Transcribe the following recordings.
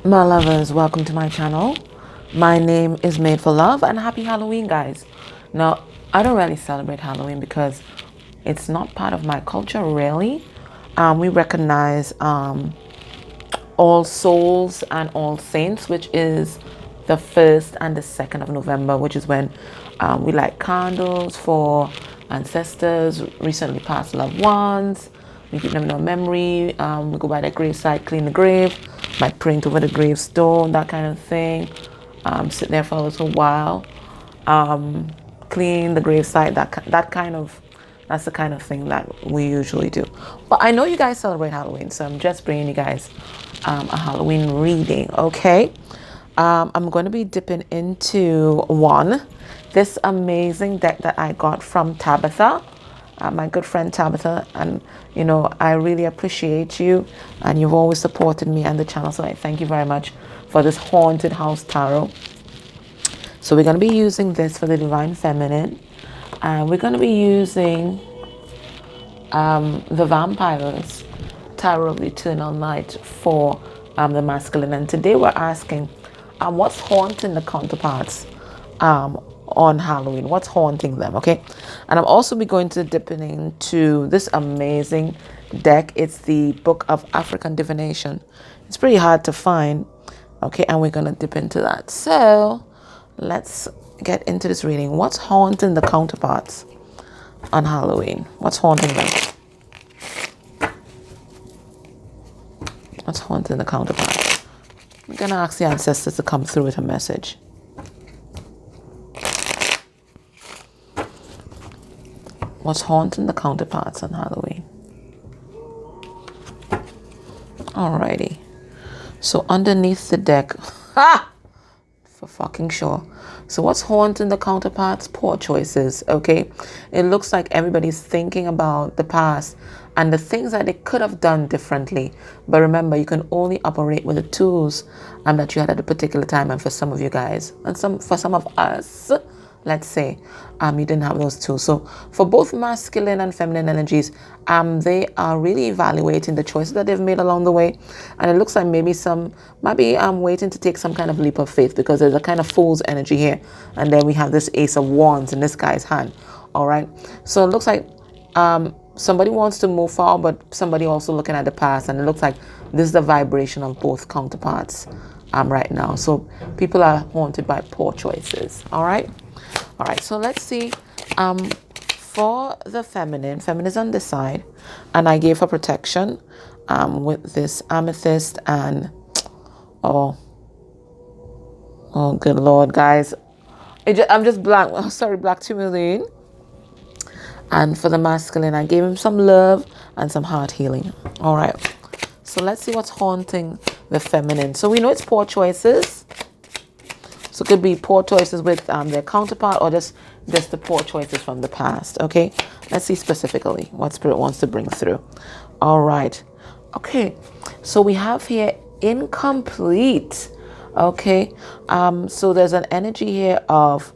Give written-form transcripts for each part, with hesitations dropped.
My lovers, welcome to my channel. My name is Made for Love, and happy Halloween, guys. Now, I don't really celebrate Halloween because it's not part of my culture, really. We recognize All Souls and All Saints, which is the 1st and the 2nd of November, which is when we light candles for ancestors, recently passed loved ones. We keep them in our memory. We go by their gravesite, clean the grave by praying over the gravestone, that kind of thing. Sit there for a little while, clean the gravesite, that's the kind of thing that we usually do. But I know you guys celebrate Halloween, so I'm just bringing you guys a Halloween reading, okay? I'm going to be dipping into this amazing deck that I got from Tabitha, my good friend Tabitha, and you know, I really appreciate you, and you've always supported me and the channel, so I thank you very much for this Haunted House Tarot. So we're going to be using this for the Divine Feminine, and we're going to be using the Vampires Tarot of the Eternal Night for the masculine. And today we're asking, what's haunting the counterparts on Halloween? What's haunting them? Okay, and I'm also be going to dip into this amazing deck. It's the Book of African Divination. It's pretty hard to find. Okay, and we're gonna dip into that. So let's get into this reading. What's haunting the counterparts on Halloween? What's haunting them? What's haunting the counterparts? I'm gonna ask the ancestors to come through with a message. What's haunting the counterparts on Halloween? Alrighty. So underneath the deck, for fucking sure. So what's haunting the counterparts? Poor choices, okay? It looks like everybody's thinking about the past and the things that they could have done differently. But remember, you can only operate with the tools that you had at a particular time. And for some of you guys, and for some of us, let's say, you didn't have those tools. So for both masculine and feminine energies, they are really evaluating the choices that they've made along the way. And it looks like maybe some might be waiting to take some kind of leap of faith, because there's a kind of fool's energy here. And then we have this Ace of Wands in this guy's hand. All right. So it looks like somebody wants to move forward, but somebody also looking at the past. And it looks like this is the vibration of both counterparts right now. So people are haunted by poor choices. All right. All right, so let's see. For the feminine is on this side, and I gave her protection with this amethyst and oh good Lord, guys, I'm just blank. Oh, sorry, black tourmaline. And for the masculine, I gave him some love and some heart healing. All right, so let's see what's haunting the feminine. So we know it's poor choices. So it could be poor choices with their counterpart, or just the poor choices from the past. Okay, let's see specifically what Spirit wants to bring through. All right. Okay, so we have here incomplete. Okay, so there's an energy here of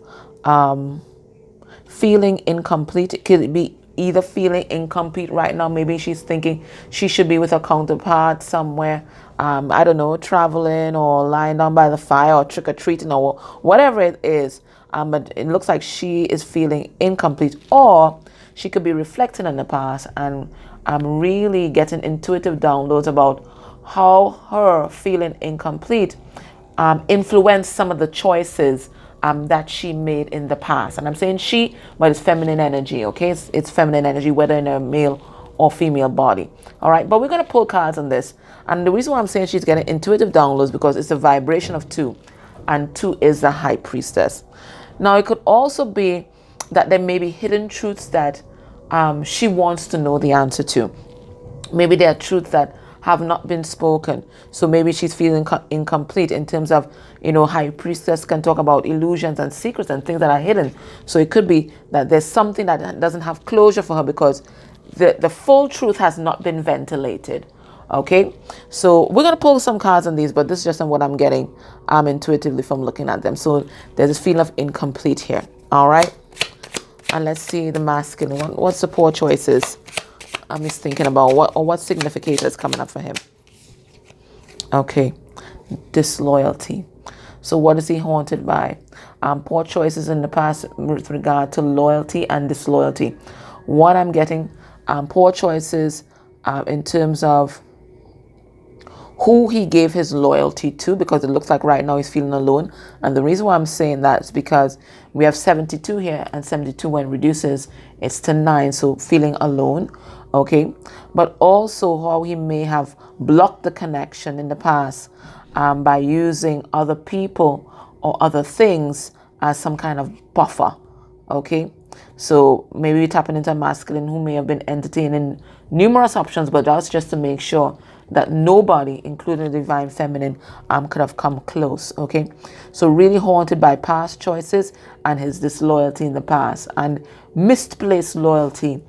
feeling incomplete. It could be either feeling incomplete right now. Maybe she's thinking she should be with her counterpart somewhere. I don't know, traveling or lying down by the fire or trick-or-treating or whatever it is. But it looks like she is feeling incomplete, or she could be reflecting on the past and really getting intuitive downloads about how her feeling incomplete influenced some of the choices that she made in the past. And I'm saying she, but it's feminine energy, okay? It's feminine energy, whether in a male or female body. All right, but we're going to pull cards on this. And the reason why I'm saying she's getting intuitive downloads, because it's a vibration of 2, and 2 is the High Priestess. Now, it could also be that there may be hidden truths that she wants to know the answer to. Maybe there are truths that have not been spoken. So maybe she's feeling incomplete in terms of, you know, High Priestess can talk about illusions and secrets and things that are hidden. So it could be that there's something that doesn't have closure for her, because the full truth has not been ventilated. Okay, so we're going to pull some cards on these, but this is just what I'm getting intuitively from looking at them. So there's this feeling of incomplete here. All right, and let's see the masculine. What's the poor choices I'm just thinking about? What significator is coming up for him? Okay, disloyalty. So what is he haunted by? Poor choices in the past with regard to loyalty and disloyalty. What I'm getting, poor choices in terms of who he gave his loyalty to, because it looks like right now he's feeling alone. And the reason why I'm saying that is because we have 72 here, and 72 when it reduces, it's to 9, so feeling alone, okay? But also how he may have blocked the connection in the past by using other people or other things as some kind of buffer, okay? So maybe we're tapping into a masculine who may have been entertaining numerous options, but that's just to make sure that nobody, including the divine feminine, could have come close, okay? So really haunted by past choices and his disloyalty in the past and misplaced loyalty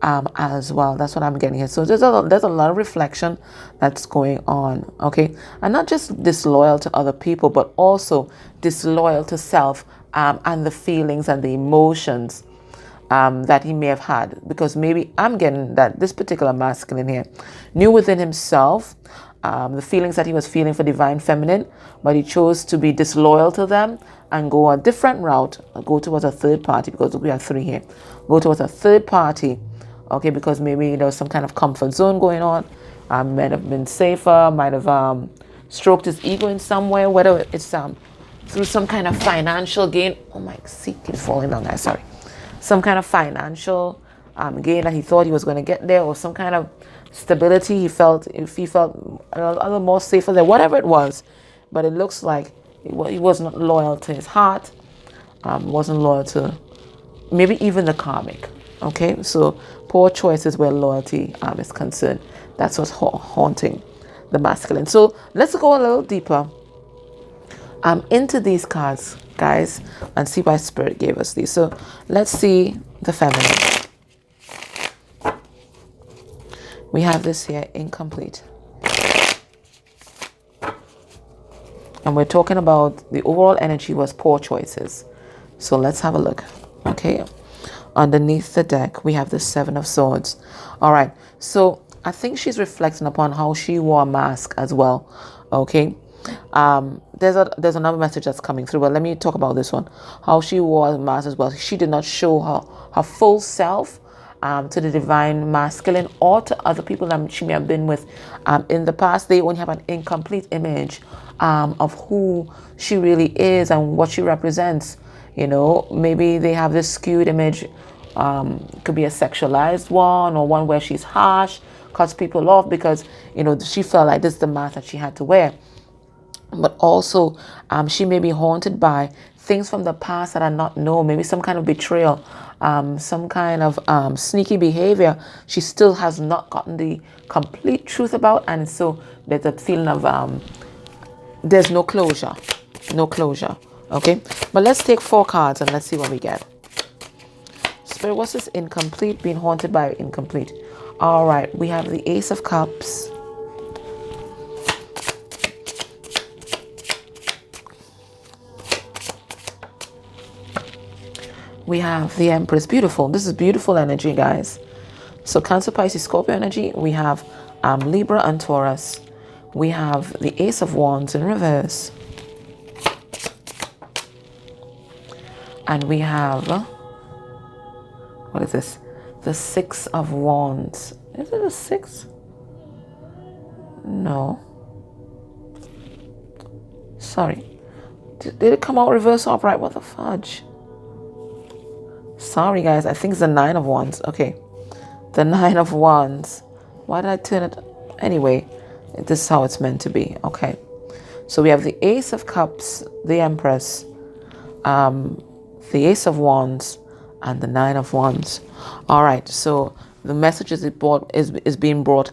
as well. That's what I'm getting here. So there's a lot of reflection that's going on, okay? And not just disloyal to other people, but also disloyal to self and the feelings and the emotions that he may have had, because maybe I'm getting that this particular masculine here knew within himself the feelings that he was feeling for divine feminine, but he chose to be disloyal to them and go a different route, go towards a third party, because we have 3 here, go towards a third party, okay, because maybe there was some kind of comfort zone going on, might have been safer, might have stroked his ego in some way, whether it's through some kind of financial gain. Oh my, see, keep falling down, guys, sorry. Some kind of financial gain that he thought he was going to get there, or some kind of stability he felt, if he felt a little more safer there, whatever it was. But it looks like he wasn't loyal to his heart, wasn't loyal to maybe even the karmic, okay? So poor choices where loyalty is concerned. That's what's haunting the masculine. So let's go a little deeper into these cards, guys, and see why Spirit gave us these. So let's see the feminine. We have this here, incomplete. And we're talking about the overall energy was poor choices. So let's have a look, okay? Underneath the deck, we have the 7 of Swords. All right, so I think she's reflecting upon how she wore a mask as well, okay? There's another message that's coming through, but let me talk about this one. How she wore a mask as well. She did not show her full self to the divine masculine or to other people that she may have been with in the past. They only have an incomplete image of who she really is and what she represents. You know, maybe they have this skewed image. Could be a sexualized one, or one where she's harsh, cuts people off because, you know, she felt like this is the mask that she had to wear. But also she may be haunted by things from the past that are not known, maybe some kind of betrayal, some kind of sneaky behavior she still has not gotten the complete truth about, and so there's a feeling of there's no closure, okay? But let's take 4 cards and let's see what we get. Spirit, what's this incomplete? Being haunted by incomplete. All right, we have the Ace of Cups. We have the Empress. Beautiful. This is beautiful energy, guys. So Cancer, Pisces, Scorpio energy. We have Libra and Taurus. We have the Ace of Wands in reverse. And we have, what is this? The 6 of Wands. Is it a 6? No. Sorry. Did it come out reverse or upright? What the fudge? Sorry, guys. I think it's the 9 of Wands. Okay. The 9 of Wands. Why did I turn it? Anyway, this is how it's meant to be. Okay. So we have the Ace of Cups, the Empress, the Ace of Wands, and the 9 of Wands. All right. So the message is being brought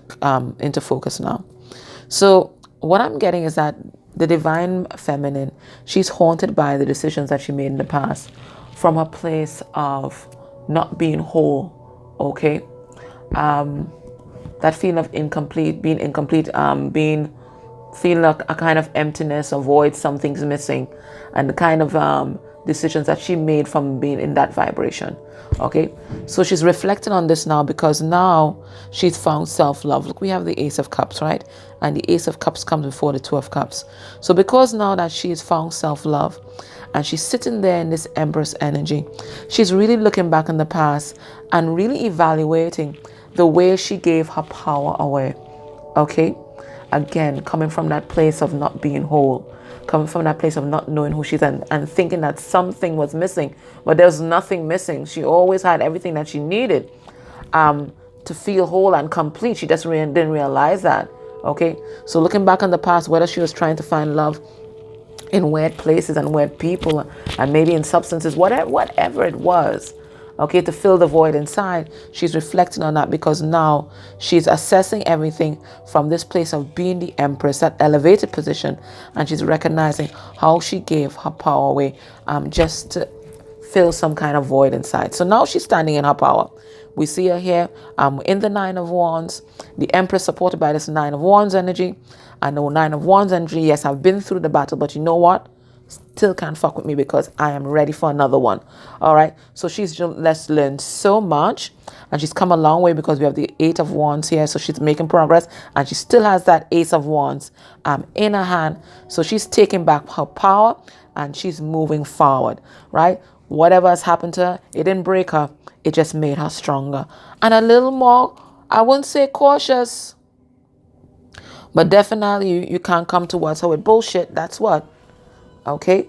into focus now. So what I'm getting is that the divine feminine, she's haunted by the decisions that she made in the past, from a place of not being whole, okay? That feeling of being incomplete, feeling like a kind of emptiness, a void, something's missing, and the kind of decisions that she made from being in that vibration. Okay, so she's reflecting on this now because now she's found self-love. Look, we have the Ace of Cups, right? And the Ace of Cups comes before the Two of Cups. So because now that she's found self-love and she's sitting there in this Empress energy, she's really looking back in the past and really evaluating the way she gave her power away. Okay, again, coming from that place of not being whole, coming from that place of not knowing who she is, and thinking that something was missing, but there's nothing missing. She always had everything that she needed to feel whole and complete. She just didn't realize that. Okay, so looking back on the past, whether she was trying to find love in weird places and weird people, and maybe in substances, whatever it was, okay, to fill the void inside, she's reflecting on that because now she's assessing everything from this place of being the Empress, that elevated position, and she's recognizing how she gave her power away just to fill some kind of void inside. So now she's standing in her power. We see her here in the Nine of Wands, the Empress supported by this Nine of Wands energy. And the Nine of Wands energy, yes, I've been through the battle, but you know what? Still can't fuck with me because I am ready for another one. All right, so she's just learned so much, and she's come a long way because we have the Eight of Wands here. So she's making progress, and she still has that Ace of Wands in her hand. So she's taking back her power and she's moving forward, right? Whatever has happened to her, it didn't break her. It just made her stronger and a little more, I wouldn't say cautious, but definitely you can't come towards her with bullshit. That's what. Okay,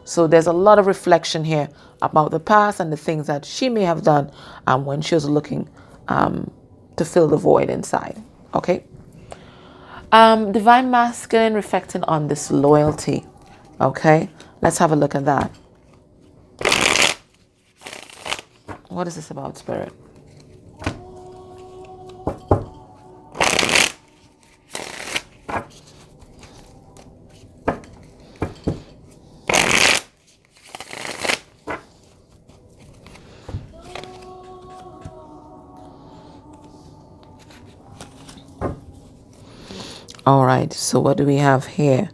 so there's a lot of reflection here about the past and the things that she may have done when she was looking to fill the void inside. Okay, Divine Masculine reflecting on disloyalty. Okay, let's have a look at that. What is this about, Spirit? All right, so what do we have here?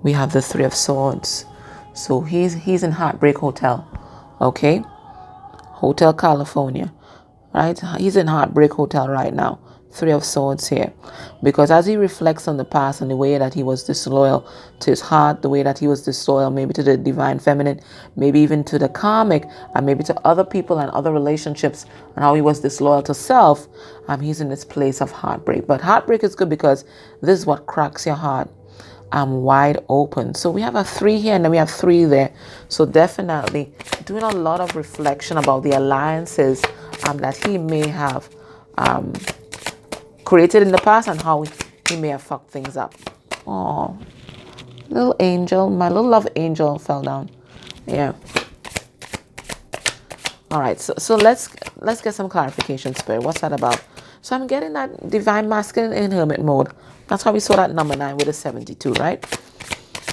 We have the Three of Swords. So he's in Heartbreak Hotel, okay? Hotel California, right? He's in Heartbreak Hotel right now. Three of Swords here. Because as he reflects on the past and the way that he was disloyal to his heart, the way that he was disloyal maybe to the Divine Feminine, maybe even to the Karmic, and maybe to other people and other relationships, and how he was disloyal to self, he's in this place of heartbreak. But heartbreak is good because this is what cracks your heart wide open. So we have a 3 here and then we have 3 there. So definitely doing a lot of reflection about the alliances that he may have created in the past and how he may have fucked things up. Oh, little angel, my little love angel fell down. Yeah. All right, so let's get some clarification, Spirit. What's that about? So I'm getting that Divine Masculine in hermit mode. That's how we saw that number 9 with a 72, right?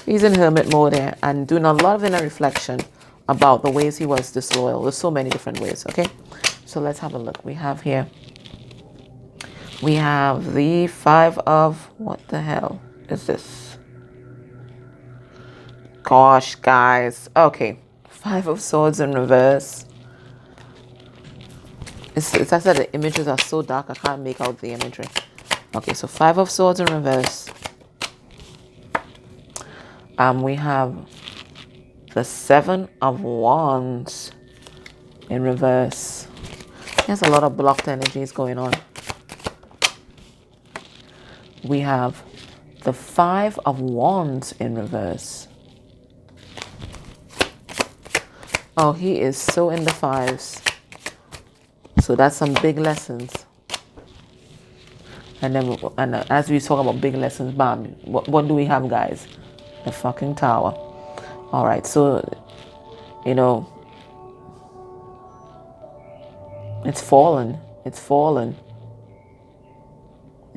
He's in hermit mode there and doing a lot of inner reflection about the ways he was disloyal. There's so many different ways, okay? So let's have a look. We have here, we have the 5 of, what the hell is this? Gosh, guys. Okay, 5 of Swords in reverse. It's I said the images are so dark I can't make out the imagery. Okay, so 5 of Swords in reverse. We have the 7 of Wands in reverse. There's a lot of blocked energies going on. We have the 5 of Wands in reverse. Oh, he is so in the 5s. So that's some big lessons. And then, as we talk about big lessons, bam, what do we have, guys? The fucking Tower. All right, so, you know, it's fallen. It's fallen.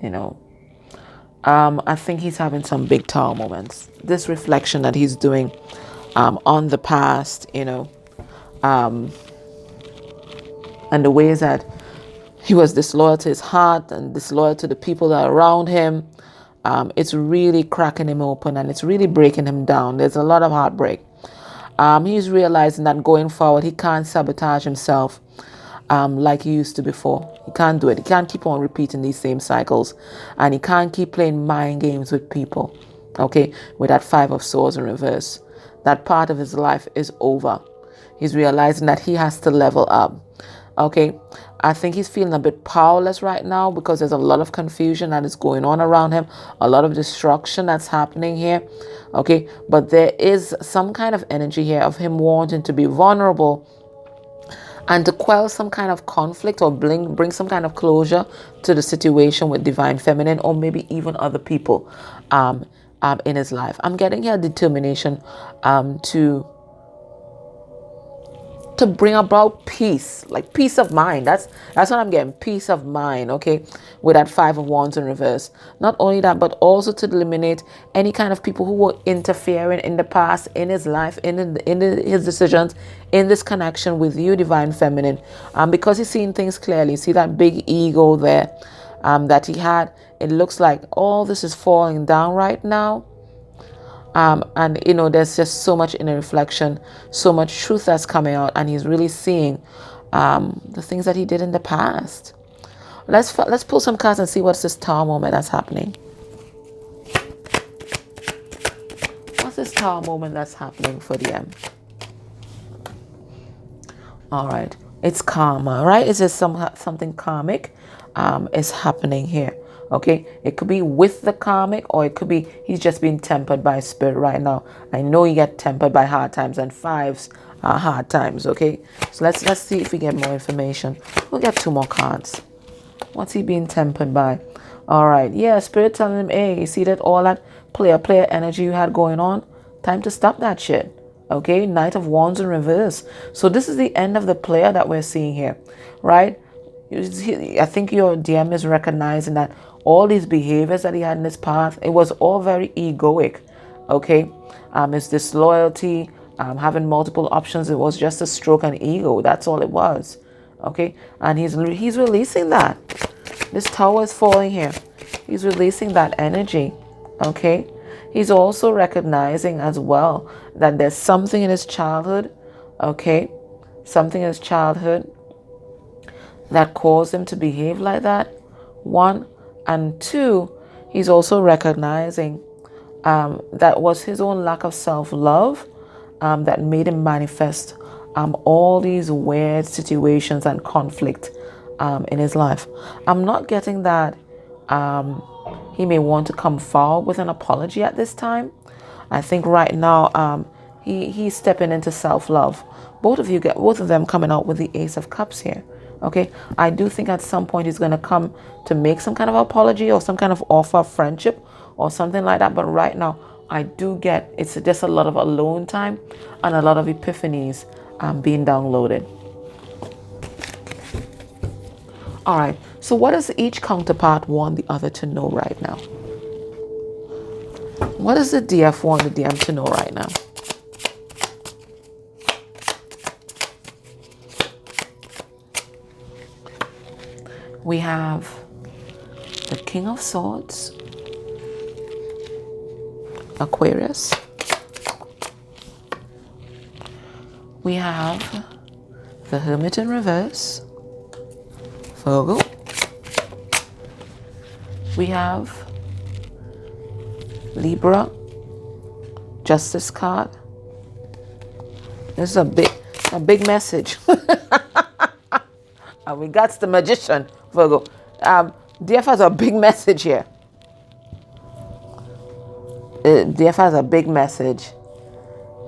You know, I think he's having some big Tower moments. This reflection that he's doing on the past, you know, and the ways that he was disloyal to his heart and disloyal to the people that are around him. It's really cracking him open and it's really breaking him down. There's a lot of heartbreak. He's realizing that going forward, he can't sabotage himself like he used to before. He can't do it. He can't keep on repeating these same cycles. And he can't keep playing mind games with people. Okay, with that Five of Swords in reverse. That part of his life is over. He's realizing that he has to level up. Okay, I think he's feeling a bit powerless right now because there's a lot of confusion that is going on around him, a lot of destruction that's happening here. Okay, but there is some kind of energy here of him wanting to be vulnerable and to quell some kind of conflict or bring some kind of closure to the situation with Divine Feminine, or maybe even other people in his life. I'm getting here determination to bring about peace, like peace of mind. That's what I'm getting, peace of mind, okay, with that Five of Wands in reverse. Not only that, but also to eliminate any kind of people who were interfering in the past, in his life, in his decisions, in this connection with you, Divine Feminine, because he's seeing things clearly. See that big ego there that he had? It looks like all this is falling down right now. And you know, there's just so much inner reflection, so much truth that's coming out, and he's really seeing the things that he did in the past. Let's pull some cards and see what's this Tower moment that's happening. What's this Tower moment that's happening for them? All right, it's karma, right? Is there something karmic is happening here? Okay, it could be with the karmic, or it could be he's just being tempered by spirit right now. I know you get tempered by hard times, and fives are hard times. Okay, so let's see if we get more information. We'll get 2 more cards. What's he being tempered by? All right, yeah, spirit telling him, hey, you see that all that player energy you had going on? Time to stop that shit. Okay, Knight of Wands in reverse. So this is the end of the player that we're seeing here, right? I think your DM is recognizing that all these behaviors that he had in his past, it was all very egoic. Okay, his disloyalty, having multiple options, it was just a stroke and ego. That's all it was. Okay, and he's releasing that. This Tower is falling here. He's releasing that energy. Okay, he's also recognizing as well that there's something in his childhood. Okay, something in his childhood that caused him to behave like that. 1 and 2, he's also recognizing that was his own lack of self-love that made him manifest all these weird situations and conflict in his life. I'm not getting that he may want to come forward with an apology at this time. I think right now he's stepping into self-love. Both of them coming out with the Ace of Cups here. Okay, I do think at some point he's going to come to make some kind of apology or some kind of offer of friendship or something like that. But right now, I do get it's just a lot of alone time and a lot of epiphanies being downloaded. All right, so what does each counterpart want the other to know right now? What does the DF want the DM to know right now? We have the King of Swords, Aquarius. We have the Hermit in reverse, Virgo. We have Libra, Justice card. This is a big message. And we got the Magician, Virgo. DF has a big message here. DF has a big message.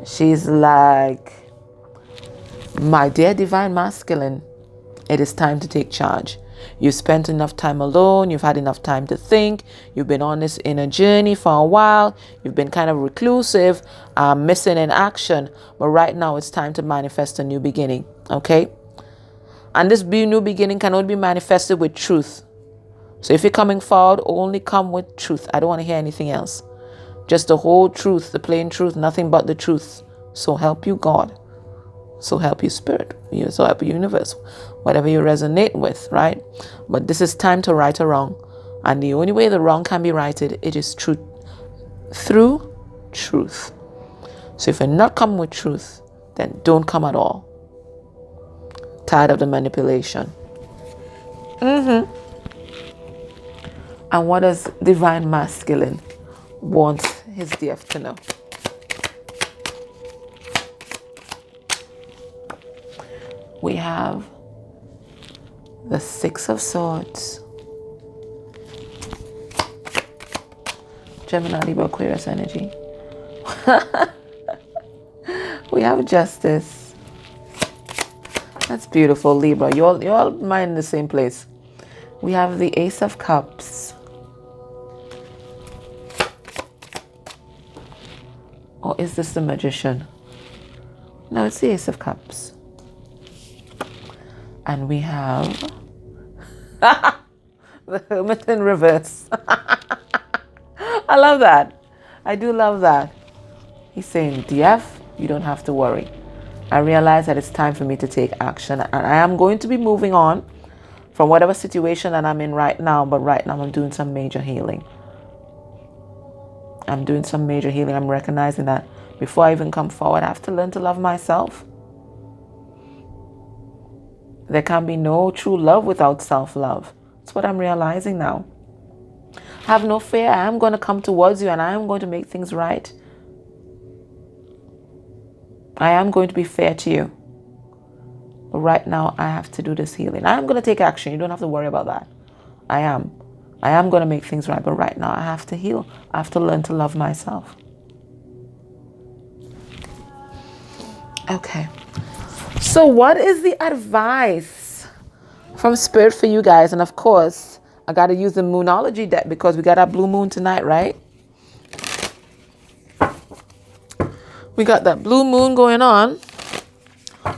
She's like, my dear Divine Masculine, it is time to take charge. You've spent enough time alone. You've had enough time to think. You've been on this inner journey for a while. You've been kind of reclusive, missing in action. But right now it's time to manifest a new beginning. Okay? And this new beginning can only be manifested with truth. So if you're coming forward, only come with truth. I don't want to hear anything else. Just the whole truth, the plain truth, nothing but the truth. So help you God. So help you Spirit. So help you Universe. Whatever you resonate with, right? But this is time to right a wrong. And the only way the wrong can be righted, it is through truth. So if you're not coming with truth, then don't come at all. Tired of the manipulation. And what does divine masculine want his DF to know? We have the Six of Swords. Gemini, Libra, Aquarius energy. We have Justice. That's beautiful, Libra. You're all mind in the same place. We have the Ace of Cups. Or is this the Magician? No, it's the Ace of Cups. And we have the Hermit in reverse. I love that. I do love that. He's saying, DF, you don't have to worry. I realize that it's time for me to take action. And I am going to be moving on from whatever situation that I'm in right now. But right now I'm doing some major healing. I'm doing some major healing. I'm recognizing that before I even come forward, I have to learn to love myself. There can be no true love without self-love. That's what I'm realizing now. Have no fear. I am going to come towards you and I am going to make things right. I am going to be fair to you. But right now, I have to do this healing. I am going to take action. You don't have to worry about that. I am. I am going to make things right. But right now, I have to heal. I have to learn to love myself. Okay. So what is the advice from Spirit for you guys? And of course, I got to use the Moonology deck because we got our blue moon tonight, right? We got that blue moon going on.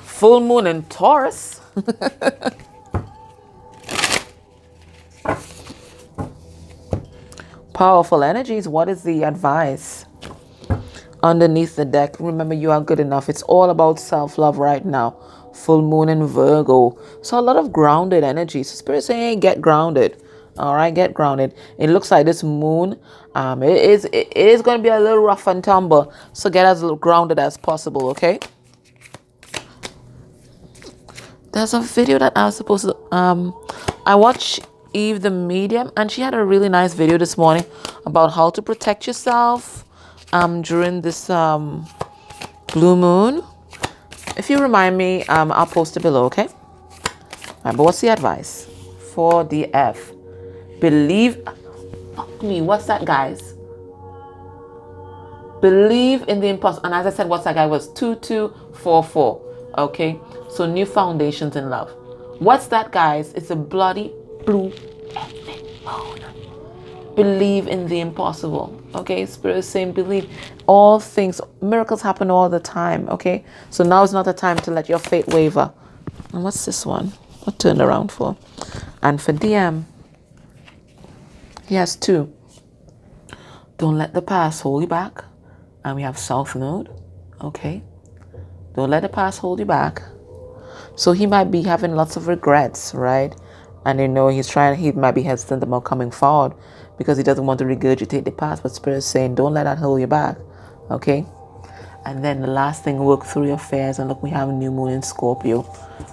Full moon in Taurus. Powerful energies. What is the advice? Underneath the deck, remember you are good enough. It's all about self-love right now. Full moon in Virgo. So a lot of grounded energy. So Spirit saying, get grounded. All right, get grounded. It looks like this moon, it is going to be a little rough and tumble. So get as grounded as possible, okay? There's a video that I was supposed to, I watched Eve the Medium, and she had a really nice video this morning about how to protect yourself during this blue moon. If you remind me, I'll post it below, okay? All right, but what's the advice for the F? Believe, fuck me, what's that, guys? Believe in the impossible. And as I said, what's that guy was 2244, okay? So new foundations in love. What's that, guys? It's a bloody blue effing moon. Believe in the impossible, okay? Spirit is saying believe. All things, miracles happen all the time, okay? So now is not the time to let your faith waver. And what's this one? What turned around for? And for DM, he has two. Don't let the past hold you back. And we have South Node, okay? Don't let the past hold you back. So he might be having lots of regrets, right? And he might be hesitant about coming forward because he doesn't want to regurgitate the past. But Spirit is saying, don't let that hold you back, okay? And then the last thing, work through your fears. And look, we have new moon in Scorpio,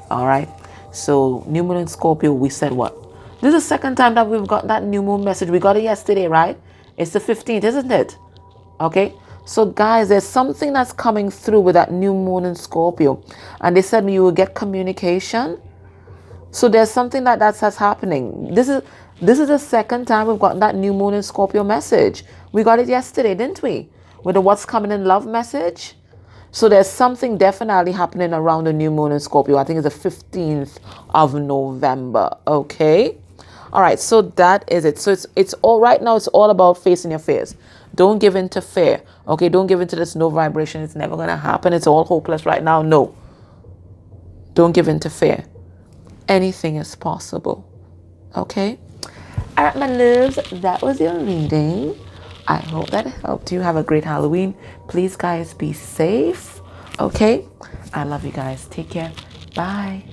all right? So new moon in Scorpio, we said what? This is the second time that we've got that new moon message. We got it yesterday, right? It's the 15th, isn't it? Okay? So guys, there's something that's coming through with that new moon in Scorpio. And they said you will get communication. So there's something that's happening. This is the second time we've gotten that new moon in Scorpio message. We got it yesterday, didn't we? With the what's coming in love message. So there's something definitely happening around the new moon in Scorpio. I think it's the 15th of November. Okay? All right, so that is it. So it's all right now. It's all about facing your fears. Don't give in to fear. Okay, don't give in to this no vibration. It's never going to happen. It's all hopeless right now. No. Don't give in to fear. Anything is possible. Okay? All right, my loves, that was your reading. I hope that helped you. Have a great Halloween. Please, guys, be safe. Okay? I love you guys. Take care. Bye.